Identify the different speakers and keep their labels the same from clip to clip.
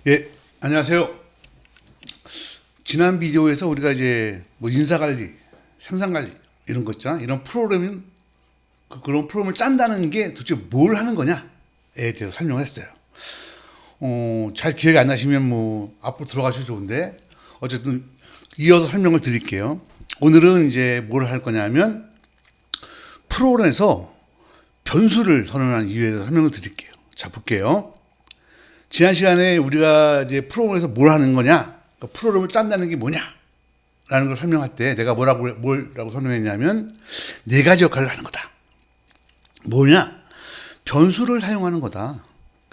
Speaker 1: 예, 안녕하세요. 지난 비디오에서 우리가 이제 뭐 인사관리, 생산관리 이런 거 있잖아. 이런 프로그램은 그런 프로그램을 짠다는 게 도대체 뭘 하는 거냐에 대해서 설명을 했어요. 잘 기억이 안 나시면 뭐 앞으로 들어가셔도 좋은데 어쨌든 이어서 설명을 드릴게요. 오늘은 이제 뭘 할 거냐면 프로그램에서 변수를 선언한 이유에 대해서 설명을 드릴게요. 자, 볼게요. 지난 시간에 우리가 이제 프로그램에서 뭘 하는 거냐, 그러니까 프로그램을 짠다는 게 뭐냐라는 걸 설명할 때 내가 뭐라고 설명했냐면 네 가지 역할을 하는 거다. 뭐냐? 변수를 사용하는 거다.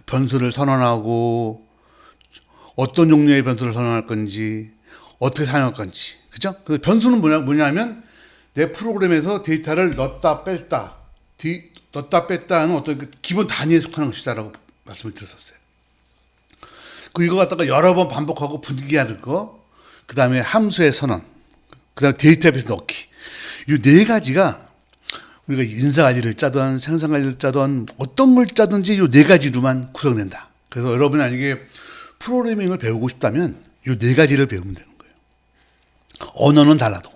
Speaker 1: 변수를 선언하고 어떤 종류의 변수를 선언할 건지 어떻게 사용할 건지, 그죠? 그 변수는 뭐냐면 내 프로그램에서 데이터를 넣었다 뺐다 하는 어떤 그 기본 단위에 속하는 것이다라고 말씀을 드렸었어요. 그 이거 갖다가 여러 번 반복하고 분기하는 거, 그 다음에 함수의 선언, 그 다음에 데이터베이스 넣기. 이 네 가지가 우리가 인사관리를 짜든 생산관리를 짜든 어떤 걸 짜든지 이 네 가지로만 구성된다. 그래서 여러분이 만약에 프로그래밍을 배우고 싶다면 이 네 가지를 배우면 되는 거예요. 언어는 달라도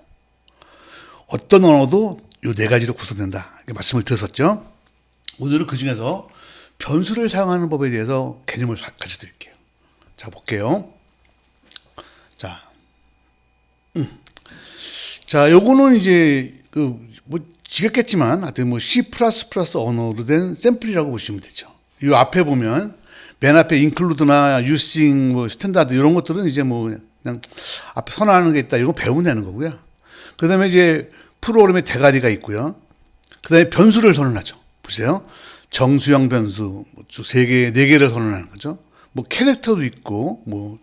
Speaker 1: 어떤 언어도 이 네 가지로 구성된다. 이렇게 말씀을 드렸었죠. 오늘은 그 중에서 변수를 사용하는 법에 대해서 개념을 가르쳐 드릴게요. 자, 볼게요. 자, 요거는 이제 뭐 지겹겠지만 하여튼 뭐 C++ 언어로 된 샘플이라고 보시면 되죠. 이 앞에 보면 맨 앞에 include나 using, 뭐 스탠다드 이런 것들은 이제 뭐 그냥 앞에 선언하는 게 있다. 이거 배우면 되는 거고요. 그다음에 이제 프로그램의 대가리가 있고요. 그다음에 변수를 선언하죠. 보세요. 정수형 변수 세 개, 네 개를 선언하는 거죠. 뭐 캐릭터도 있고 뭐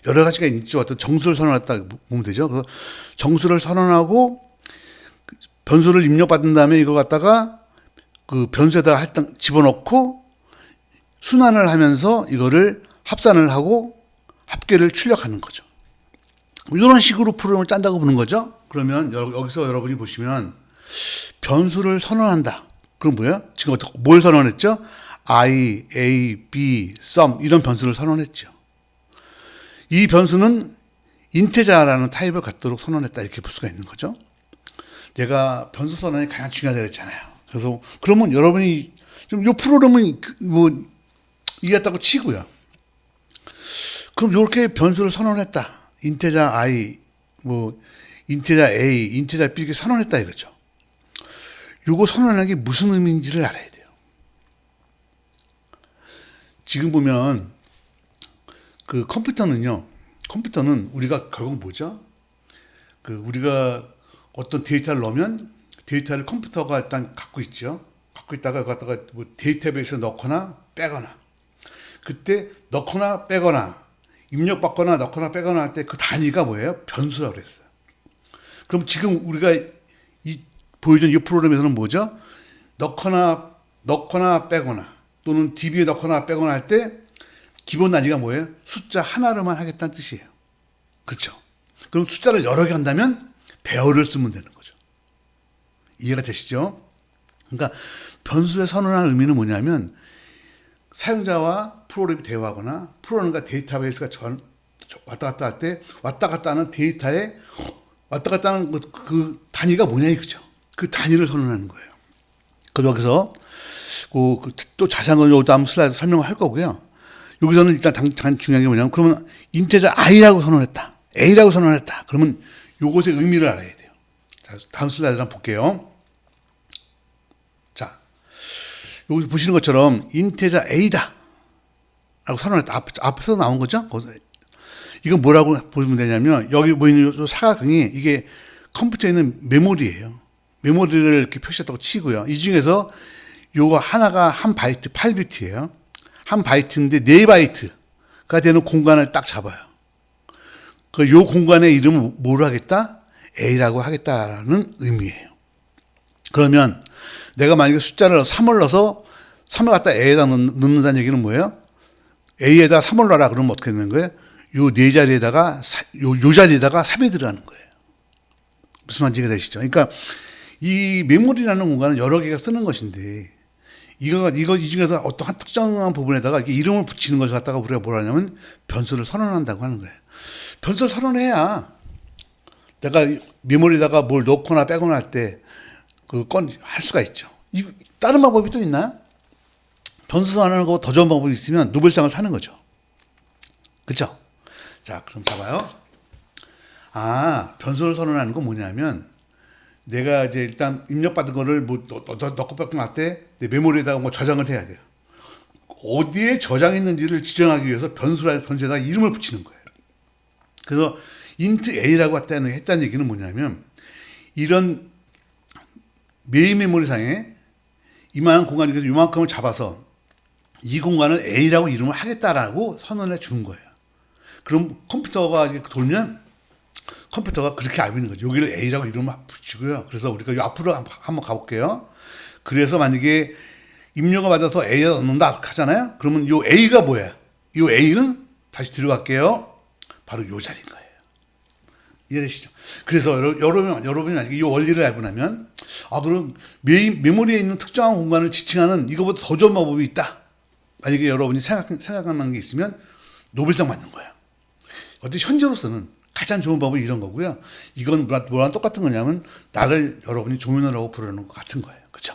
Speaker 1: 여러 가지가 있죠. 어떤 정수를 선언했다 보면 되죠. 그래서 정수를 선언하고 변수를 입력받은 다음에 이걸 갖다가 그 변수에다가 할당 집어넣고 순환을 하면서 이거를 합산을 하고 합계를 출력하는 거죠. 이런 식으로 프로그램을 짠다고 보는 거죠. 그러면 여기서 여러분이 보시면 변수를 선언한다. 그럼 뭐예요? 지금 뭘 선언했죠? I, A, B, sum 이런 변수를 선언했죠. 이 변수는 인테자라는 타입을 갖도록 선언했다 이렇게 볼 수가 있는 거죠. 내가 변수 선언이 가장 중요하다고 했잖아요. 그래서 그러면 여러분이 좀 이 프로그램은 뭐 이해했다고 치고요. 그럼 이렇게 변수를 선언했다. 인테자 I, 뭐 인테자 A, 인테자 B 이렇게 선언했다 이거죠. 요거 선언하는 게 무슨 의미인지를 알아야 돼요. 지금 보면 그 컴퓨터는 우리가 결국 뭐죠? 그 우리가 어떤 데이터를 넣으면 데이터를 컴퓨터가 일단 갖고 있죠. 갖고 있다가 갖다가 뭐 데이터베이스에 넣거나 빼거나, 그때 넣거나 빼거나 입력받거나 넣거나 빼거나 할 때 그 단위가 뭐예요? 변수라고 그랬어요. 그럼 지금 우리가 보여준 이 프로그램에서는 뭐죠? 넣거나 빼거나 또는 DB에 넣거나 빼거나 할 때 기본 단위가 뭐예요? 숫자 하나로만 하겠다는 뜻이에요. 그렇죠? 그럼 숫자를 여러 개 한다면 배열을 쓰면 되는 거죠. 이해가 되시죠? 그러니까 변수의 선언하는 의미는 뭐냐면 사용자와 프로그램이 대화하거나 프로그램과 데이터베이스가 왔다 갔다 할 때 왔다 갔다 하는 데이터에 왔다 갔다 하는 그 단위가 뭐냐 이거죠. 그 단위를 선언하는 거예요. 그리고 여기서 또 자세한 건 다음 슬라이드 설명을 할 거고요. 여기서는 일단 중요한 게 뭐냐면 그러면 인테자 I라고 선언했다. A라고 선언했다. 그러면 요것의 의미를 알아야 돼요. 자, 다음 슬라이드 한번 볼게요. 자, 여기 보시는 것처럼 인테자 A다 라고 선언했다. 앞에서 나온 거죠? 이건 뭐라고 보시면 되냐면 여기 보이는 사각형이 이게 컴퓨터에 있는 메모리예요. 메모리를 이렇게 표시했다고 치고요. 이 중에서 요거 하나가 한 바이트 8비트예요. 한 바이트인데 4바이트가 되는 공간을 딱 잡아요. 요 공간의 이름을 뭐로 하겠다? A라고 하겠다라는 의미예요. 그러면 내가 만약에 숫자를 3을 넣어서 3을 갖다 A에다 넣는다는 얘기는 뭐예요? A에다 3을 넣어라 그러면 어떻게 되는 거예요? 요 네 자리에다가 요 자리에다가 3이 들어가는 거예요. 무슨 말인지 되시죠? 그러니까 이 메모리라는 공간은 여러 개가 쓰는 것인데 이 중에서 어떤 한 특정한 부분에다가 이렇게 이름을 붙이는 것을 갖다가 우리가 뭐라 하냐면 변수를 선언한다고 하는 거예요. 변수를 선언해야 내가 메모리에다가 뭘 넣거나 빼거나 할 때 할 수가 있죠. 다른 방법이 또 있나요? 변수 선언하는 거 더 좋은 방법이 있으면 노벨상을 타는 거죠. 그렇죠? 자, 그럼 봐봐요. 변수를 선언하는 건 뭐냐면 내가 이제 일단 입력받은 거를 뭐 넣고 빼고 할 때 내 메모리에다가 뭐 저장을 해야 돼요. 어디에 저장했는지를 지정하기 위해서 변수에다 이름을 붙이는 거예요. 그래서 int a라고 했다는 얘기는 뭐냐면 이런 메인 메모리상에 이만한 공간 중에서 이만큼을 잡아서 이 공간을 a라고 이름을 하겠다라고 선언해 준 거예요. 그럼 컴퓨터가 이렇게 돌면 컴퓨터가 그렇게 알고 있는 거죠. 여기를 a라고 이름을 붙이고요. 그래서 우리가 이 앞으로 한번 가볼게요. 그래서 만약에 입력을 받아서 a에다 넣는다 하잖아요. 그러면 이 a가 뭐야? 이 a는 다시 들어갈게요. 바로 이 자리인 거예요. 이해되시죠? 그래서 여러분이 만약에 이 원리를 알고 나면 그럼 메모리에 있는 특정한 공간을 지칭하는 이거보다 더 좋은 방법이 있다. 만약에 여러분이 생각하는 게 있으면 노벨상 받는 거예요. 어때 현재로서는 가장 좋은 방법이 이런 거고요. 이건 뭐랑 똑같은 거냐면 나를 여러분이 조민호라고 부르는 것 같은 거예요. 그렇죠?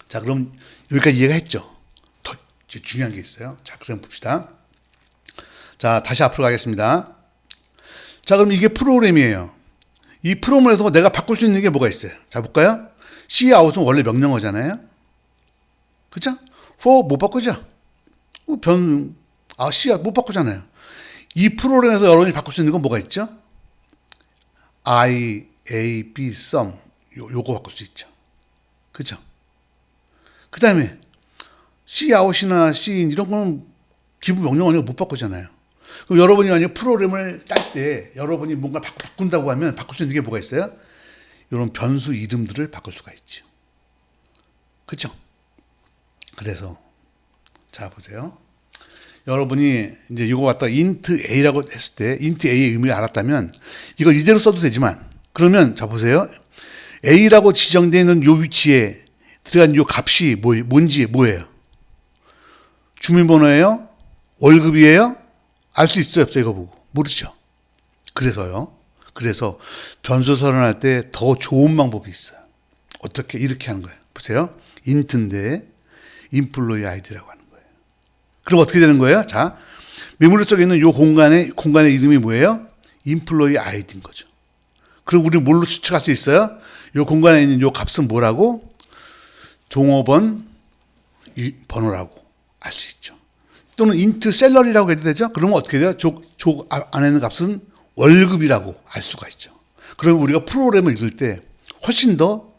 Speaker 1: 자, 그럼 여기까지 이해가 했죠? 더 중요한 게 있어요. 자, 그럼 봅시다. 자, 다시 앞으로 가겠습니다. 자, 그럼 이게 프로그램이에요. 이 프로그램에서 내가 바꿀 수 있는 게 뭐가 있어요? 자, 볼까요? cout은 원래 명령어잖아요. 그죠? for 못 바꾸죠? cout 못 바꾸잖아요. 이 프로그램에서 여러분이 바꿀 수 있는 건 뭐가 있죠? I, A, B, sum 요거 바꿀 수 있죠. 그죠? 그 다음에 cout이나 cin 이런 거는 기본 명령어니까 못 바꾸잖아요. 그럼 여러분이 만약에 프로그램을 짤 때 여러분이 뭔가 바꾼다고 하면 바꿀 수 있는 게 뭐가 있어요? 이런 변수 이름들을 바꿀 수가 있죠. 그렇죠? 그래서 자 보세요. 여러분이 이제 이거 갖다 int a라고 했을 때 int a의 의미를 알았다면 이걸 이대로 써도 되지만 그러면 자 보세요. a라고 지정되어 있는 요 위치에 들어간 요 값이 뭔지 뭐예요? 주민번호예요? 월급이에요? 알 수 있어요, 없어요? 이거 보고. 모르죠. 그래서 변수 선언할 때 더 좋은 방법이 있어요. 어떻게? 이렇게 하는 거예요. 보세요. int인데 employee id라고 하는 거예요. 그럼 어떻게 되는 거예요? 자, 메모리 속에 있는 요 공간의 이름이 뭐예요? employee id인 거죠. 그럼 우리 뭘로 추측할 수 있어요? 요 공간에 있는 요 값은 뭐라고? 종업원 번호라고 알 수 있죠. 또는 int salary라고 해도 되죠. 그러면 어떻게 돼요? 족 안에 있는 값은 월급이라고 알 수가 있죠. 그러면 우리가 프로그램을 읽을 때 훨씬 더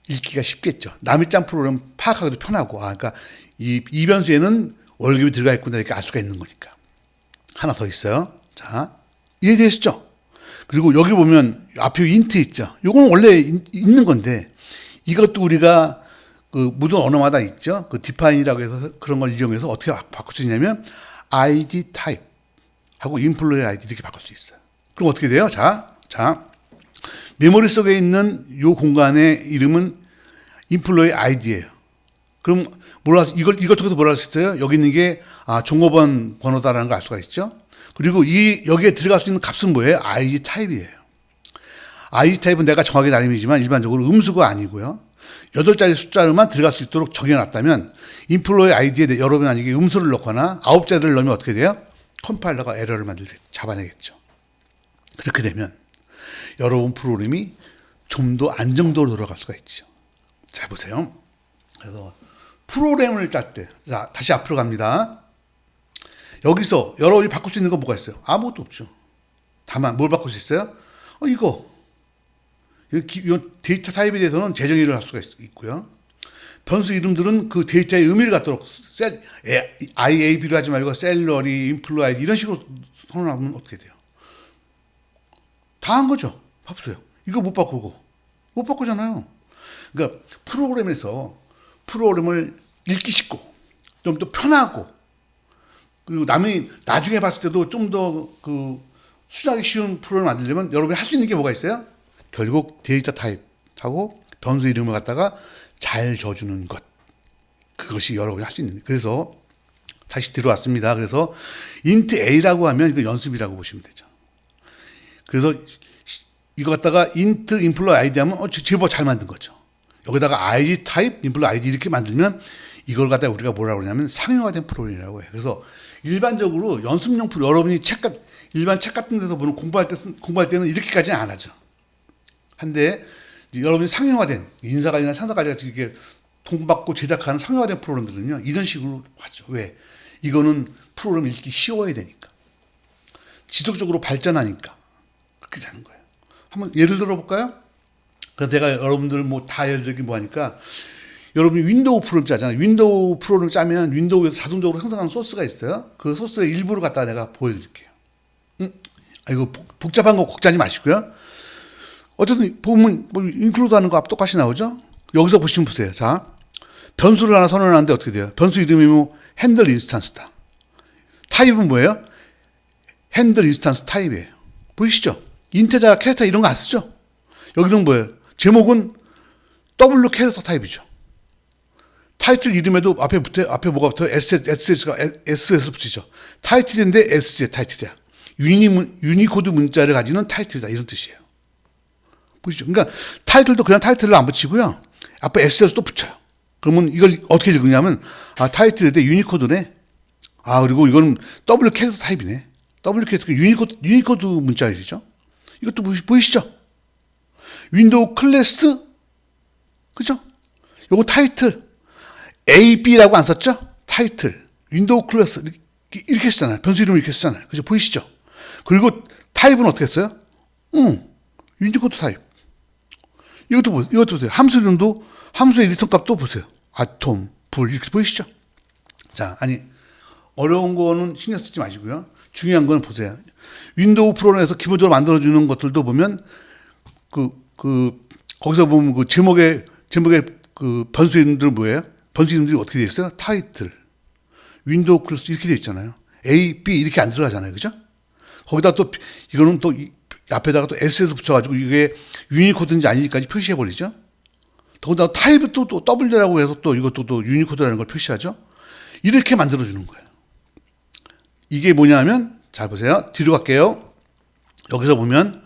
Speaker 1: 읽기가 쉽겠죠. 남이 짠 프로그램 파악하기도 편하고, 그러니까 이 변수에는 월급이 들어가 있구나 이렇게 알 수가 있는 거니까. 하나 더 있어요. 자, 이해되시죠? 그리고 여기 보면 앞에 int 있죠. 이건 원래 있는 건데 이것도 우리가 그 모든 언어마다 있죠. 그 define이라고 해서 그런 걸 이용해서 어떻게 바꿀 수 있냐면 id type 하고 employee id 이렇게 바꿀 수 있어요. 그럼 어떻게 돼요? 자, 메모리 속에 있는 이 공간의 이름은 employee id예요. 그럼 이걸 통해서 뭐라 할 수 있어요? 여기 있는 게 종업원 번호다라는 걸 알 수가 있죠. 그리고 여기에 들어갈 수 있는 값은 뭐예요? id 타입이에요. id 타입은 내가 정하게 나름이지만 일반적으로 음수가 아니고요. 8자리 숫자로만 들어갈 수 있도록 정해놨다면 인플로이 아이디에 여러분 아니게 음수를 넣거나 9자리를 넣으면 어떻게 돼요? 컴파일러가 에러를 잡아내겠죠. 그렇게 되면 여러분 프로그램이 좀 더 안정적으로 돌아갈 수가 있죠. 잘 보세요. 그래서 프로그램을 짤 때, 자, 다시 앞으로 갑니다. 여기서 여러분이 바꿀 수 있는 건 뭐가 있어요? 아무것도 없죠. 다만 뭘 바꿀 수 있어요? 이거 데이터 타입에 대해서는 재정의를 할 수가 있고요. 변수 이름들은 그 데이터의 의미를 갖도록 IAB로 하지 말고 셀러리, 인플로이드 이런 식으로 선언하면 어떻게 돼요? 다 한 거죠. 봐보세요. 이거 못 바꾸잖아요. 그러니까 프로그램에서 프로그램을 읽기 쉽고 좀 더 편하고 그리고 남이 나중에 봤을 때도 좀 더 그 수정하기 쉬운 프로그램을 만들려면 여러분이 할 수 있는 게 뭐가 있어요? 결국 데이터 타입하고 변수 이름을 갖다가 잘 줘주는 것. 그것이 여러분이 할 수 있는. 그래서 다시 들어왔습니다. 그래서 int a라고 하면 이거 연습이라고 보시면 되죠. 그래서 이거 갖다가 int employee id 하면 제법 잘 만든 거죠. 여기다가 id type employee id 이렇게 만들면 이걸 갖다가 우리가 뭐라고 그러냐면 상용화된 프로그램이라고 해요. 그래서 일반적으로 연습용 프로 여러분이 일반 책 같은 데서 보는 공부할 때는 이렇게까지는 안 하죠. 한데 여러분이 상용화된 인사관리나 상사관리 같이 이렇게 돈 받고 제작하는 상용화된 프로그램들은요 이런 식으로 하죠. 왜? 이거는 프로그램 읽기 쉬워야 되니까. 지속적으로 발전하니까 그렇게 되는 거예요. 한번 예를 들어 볼까요? 그래서 내가 여러분들 뭐 다 예를 들기 뭐 하니까 여러분이 윈도우 프로그램 짜잖아요. 윈도우 프로그램 짜면 윈도우에서 자동적으로 형성하는 소스가 있어요. 그 소스의 일부를 갖다가 내가 보여드릴게요. 이거 복잡한 거 걱정하지 마시고요. 어쨌든 보면 뭐 인클루드 하는 거 똑같이 나오죠. 여기서 보시면 보세요. 자, 변수를 하나 선언하는데 어떻게 돼요? 변수 이름이 뭐 핸들 인스턴스다. 타입은 뭐예요? 핸들 인스턴스 타입이에요. 보이시죠? 인테자, 캐릭터 이런 거 안 쓰죠? 여기는 뭐예요? 제목은 W 캐릭터 타입이죠. 타이틀 이름에도 앞에 뭐가 붙어요? SS 붙이죠. 타이틀인데 SJ 타이틀이야. 유니코드 문자를 가지는 타이틀이다. 이런 뜻이에요. 보시죠. 그러니까 타이틀도 그냥 타이틀을 안 붙이고요. 앞에 SS 또 붙여요. 그러면 이걸 어떻게 읽으냐면, 타이틀인데 유니코드네. 그리고 이건 W 캐릭터 타입이네. W 캐릭터 유니코드 문자이죠. 이것도 보이시죠? 윈도우 클래스, 그죠? 요거 타이틀. A, B라고 안 썼죠? 타이틀. 윈도우 클래스. 이렇게 쓰잖아요. 변수 이름을 이렇게 쓰잖아요. 그죠? 보이시죠? 그리고 타입은 어떻게 써요? 유니코드 타입. 이것도 보세요. 함수 이름도, 함수의 리턴 값도 보세요. 아톰, 불, 이렇게 보이시죠? 자, 어려운 거는 신경 쓰지 마시고요. 중요한 건 보세요. 윈도우 프로그램에서 기본적으로 만들어주는 것들도 보면, 거기서 보면 그 제목의 그 변수 이름들은 뭐예요? 변수 이름들이 어떻게 되어 있어요? 타이틀, 윈도우 클래스 이렇게 되어 있잖아요. A, B 이렇게 안 들어가잖아요. 그죠? 거기다 또, 이거는 또 앞에다가 또 SS 붙여가지고 이게 유니코드인지 아닌지까지 표시해버리죠. 더군다나 타입을 또 W라고 해서 또 이것도 또 유니코드라는 걸 표시하죠. 이렇게 만들어주는 거예요. 이게 뭐냐면, 잘 보세요. 뒤로 갈게요. 여기서 보면,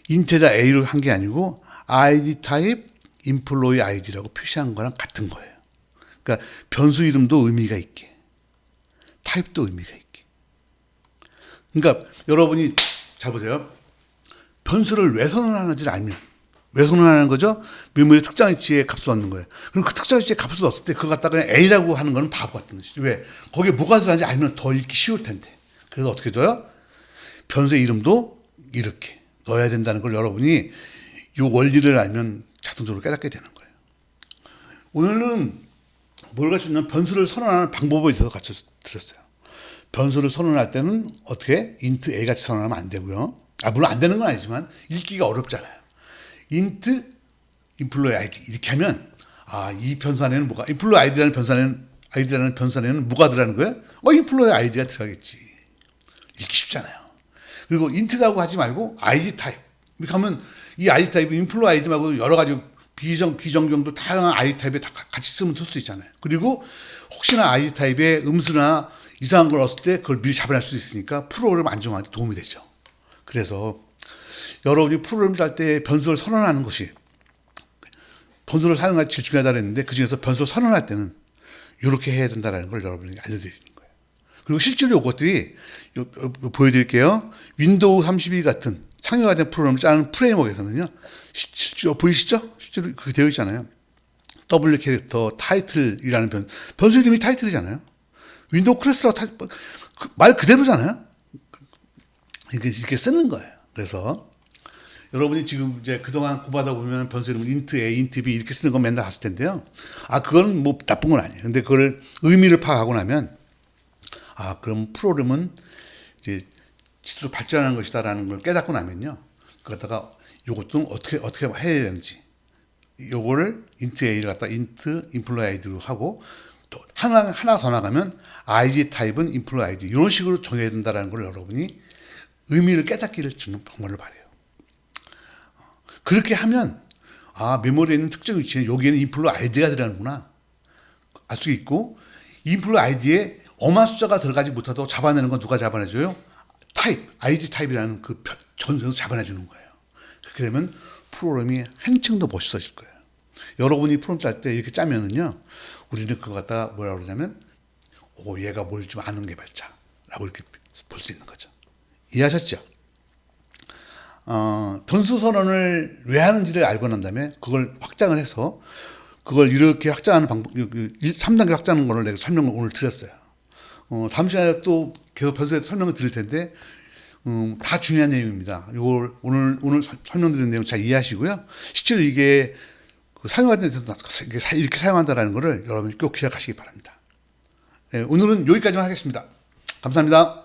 Speaker 1: 인테자 A로 한 게 아니고, ID 타입, employee ID라고 표시한 거랑 같은 거예요. 그러니까 변수 이름도 의미가 있게, 타입도 의미가 있게. 그러니까 여러분이 잘 보세요. 변수를 왜 선언하는지를 알면, 왜 선언하는 거죠? 메모리 특정 위치에 값을 넣는 거예요. 그럼 그 특정 위치에 값을 넣었을 때 그거 갖다가 그냥 A라고 하는 거는 바보 같은 것이죠. 왜? 거기에 뭐가 들어가는지 알면 더 읽기 쉬울 텐데. 그래서 어떻게 줘요? 변수의 이름도 이렇게 넣어야 된다는 걸 여러분이 이 원리를 알면 자동적으로 깨닫게 되는 거예요. 오늘은 뭘 가르쳤냐면 변수를 선언하는 방법에 있어서 가르쳐 드렸어요. 변수를 선언할 때는 어떻게? int a 같이 선언하면 안 되고요. 물론 안 되는 건 아니지만 읽기가 어렵잖아요. int employee id 이렇게 하면 이 변수 안에는 뭐가 employee id라는 변수 안에는 뭐가 들어가는 거예요? employee id가 들어가겠지. 읽기 쉽잖아요. 그리고 int라고 하지 말고 id 타입 이렇게 하면 이 id 타입이 employee id 말고 여러 가지 비정경도 다양한 id 타입에 다 같이 쓰면 쓸 수 있잖아요. 그리고 혹시나 id 타입에 음수나 이상한 걸 넣었을 때 그걸 미리 잡아낼 수 있으니까 프로그램 안정화에 도움이 되죠. 그래서 여러분이 프로그램을 할 때 변수를 선언하는 것이 변수를 사용할 제일 중요하다고 했는데 그중에서 변수를 선언할 때는 이렇게 해야 된다는 걸 여러분에게 알려드리는 거예요. 그리고 실제로 이것들이 보여드릴게요. 윈도우 32 같은 상용화된 프로그램을 짜는 프레임워크에서는요. 실제로 보이시죠? 실제로 그게 되어 있잖아요. W 캐릭터 타이틀이라는 변수 이름이 타이틀이잖아요. 윈도우 클래스라고 말 그대로잖아요. 이렇게 쓰는 거예요. 그래서 여러분이 지금 이제 그동안 공부하다 보면 변수 이름을 int a, int b 이렇게 쓰는 건 맨날 봤을 텐데요. 그건 뭐 나쁜 건 아니에요. 근데 그걸 의미를 파악하고 나면 그럼 프로그램은 이제 지속 발전하는 것이다라는 걸 깨닫고 나면요. 그러다가 요것도 어떻게 해야 되는지 요거를 int a를 갖다 int employee id로 하고 또 하나 더 나가면 id 타입은 employee id 이런 식으로 정해야 된다라는 걸 여러분이 의미를 깨닫기를 주는 방법을 바래요. 그렇게 하면 아, 메모리에 있는 특정 위치에 여기에는 인플로 아이디가 들어가는구나. 알 수 있고, 인플로 아이디에 엄한 숫자가 들어가지 못하도록 잡아내는 건 누가 잡아내줘요? 타입, 아이디 타입이라는 그 전선에서 잡아내주는 거예요. 그렇게 되면 프로그램이 한층 더 멋있어질 거예요. 여러분이 프로그램 짤 때 이렇게 짜면은요, 우리는 그거 갖다가 뭐라 그러냐면, 오, 얘가 뭘 좀 아는 개발자라고 이렇게 볼 수 있는 거죠. 이해하셨죠? 변수 선언을 왜 하는지를 알고 난 다음에 그걸 확장을 해서 그걸 이렇게 확장하는 방법, 3단계 확장하는 거를 내가 설명을 오늘 드렸어요. 다음 시간에 또 계속 변수에 설명을 드릴 텐데, 다 중요한 내용입니다. 이걸 오늘 설명드린 내용 잘 이해하시고요. 실제로 이게 사용하는 데서 이렇게 사용한다는 거를 여러분이 꼭 기억하시기 바랍니다. 네, 오늘은 여기까지만 하겠습니다. 감사합니다.